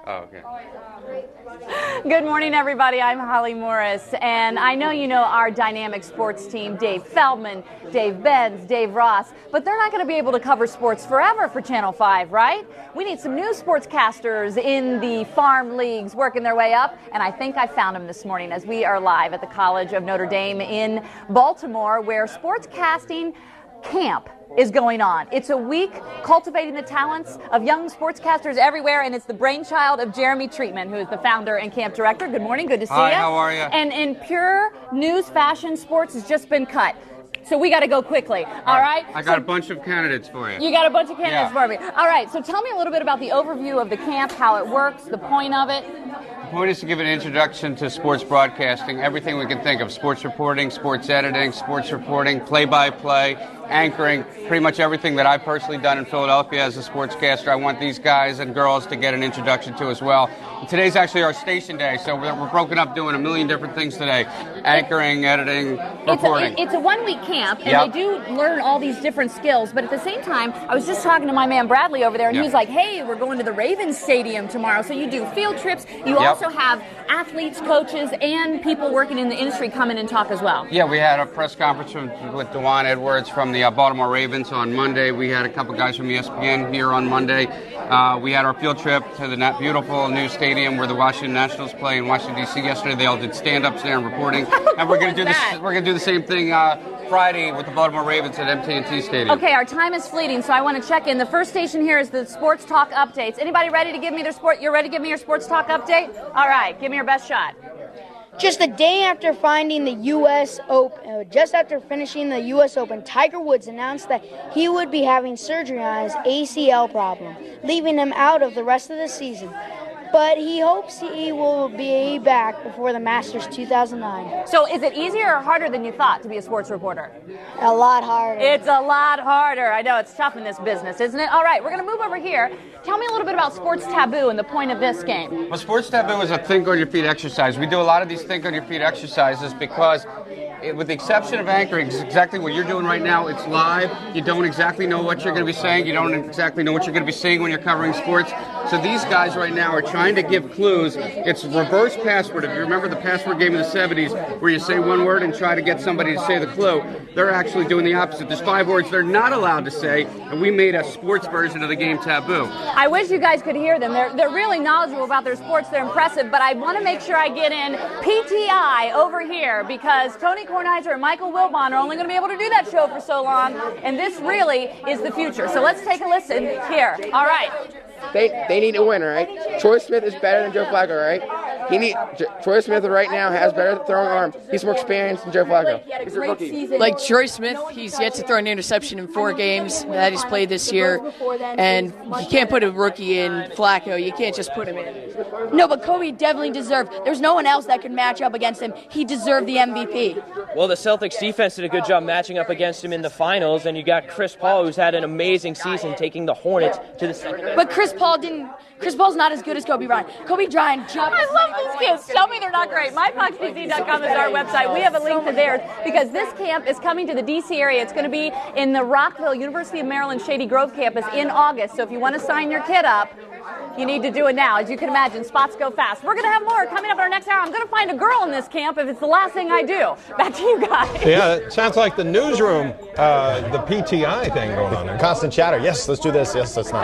Oh, okay. Good morning, everybody. I'm Holly Morris, and I know you know our dynamic sports team, Dave Feldman, Dave Benz, Dave Ross, but they're not going to be able to cover sports forever for Channel 5, right? We need some new sportscasters in the farm leagues working their way up, and I think I found them this morning as we are live at the College of Notre Dame in Baltimore, where sportscasting camp is going on. It's a week cultivating the talents of young sportscasters everywhere, and it's the brainchild of Jeremy Treatman, who is the founder and camp director. Good morning. Good to see you. Hi, how are you? And in pure news, fashion, sports has just been cut. So we got to go quickly. All right? I got a bunch of candidates for you. You got a bunch of candidates Yeah. for me. All right. So tell me a little bit about the overview of the camp, how it works, the point of it. The point is to give an introduction to sports broadcasting, everything we can think of: sports reporting, sports editing, sports reporting, play-by-play, anchoring, pretty much everything that I've personally done in Philadelphia as a sportscaster. I want these guys and girls to get an introduction to as well. And today's actually our station day, so we're broken up doing a million different things today: anchoring, editing, reporting. It's a one-week camp, and Yep. they do learn all these different skills, but at the same time, I was just talking to my man Bradley over there, and Yep. he was like, hey, we're going to the Ravens Stadium tomorrow, so you do field trips. You Yep. also have athletes, coaches, and people working in the industry come in and talk as well. Yeah, we had a press conference with Dewan Edwards from the Baltimore Ravens on Monday. We had a couple guys from ESPN here on Monday. We had our field trip to the beautiful new stadium where the Washington Nationals play in Washington, D.C. yesterday. They all did stand-ups there and reporting. And we're going to do this. We're going to do the same thing Friday with the Baltimore Ravens at MT&T Stadium. Okay, our time is fleeting, so I want to check in. The first station here is the Sports Talk updates. Anybody ready to give me their sport? You're ready to give me your Sports Talk update? All right, give me your best shot. Just a day after finding the U.S. Open, just after finishing the U.S. Open, Tiger Woods announced that he would be having surgery on his ACL problem, leaving him out of the rest of the season. But he hopes he will be back before the Masters 2009. So is it easier or harder than you thought to be a sports reporter? A lot harder. It's a lot harder. I know, it's tough in this business, isn't it? All right, we're going to move over here. Tell me a little bit about Sports Taboo and the point of this game. Well, Sports Taboo is a think on your feet exercise. We do a lot of these think on your feet exercises because, with the exception of anchoring, it's exactly what you're doing right now. It's live. You don't exactly know what you're going to be saying. You don't exactly know what you're going to be seeing when you're covering sports. So these guys right now are trying to give clues. It's reverse password. If you remember the password game in the 70s where you say one word and try to get somebody to say the clue, they're actually doing the opposite. There's 5 words they're not allowed to say, and we made a sports version of the game Taboo. I wish you guys could hear them. They're really knowledgeable about their sports. They're impressive, but I want to make sure I get in PTI over here because Tony Kornheiser and Michael Wilbon are only going to be able to do that show for so long, and this really is the future. So let's take a listen here. All right. They need a winner, right? Troy Smith is better than Joe Flacco, right? Troy Smith right now has better throwing arm. He's more experienced than Joe Flacco. He's a rookie. Like Troy Smith, he's yet to throw an interception in 4 games that he's played this year, and you can't put a rookie in Flacco. You can't just put him in. No, but Kobe definitely deserved. There's no one else that could match up against him. He deserved the MVP. Well, the Celtics defense did a good job matching up against him in the finals, and you got Chris Paul, who's had an amazing season, taking the Hornets to the second. But Chris Paul's not as good as Kobe Bryant. Kobe Bryant jumped. I love these kids. Tell me they're not great. MyFoxDC.com is our website. We have a link to theirs because this camp is coming to the D.C. area. It's going to be in the Rockville, University of Maryland, Shady Grove campus in August. So if you want to sign your kid up, you need to do it now. As you can imagine, spots go fast. We're going to have more coming up in our next hour. I'm going to find a girl in this camp if it's the last thing I do. Back to you guys. Yeah, it sounds like the newsroom, the PTI thing going on there. Constant chatter. Yes, let's do this. Yes, let's not.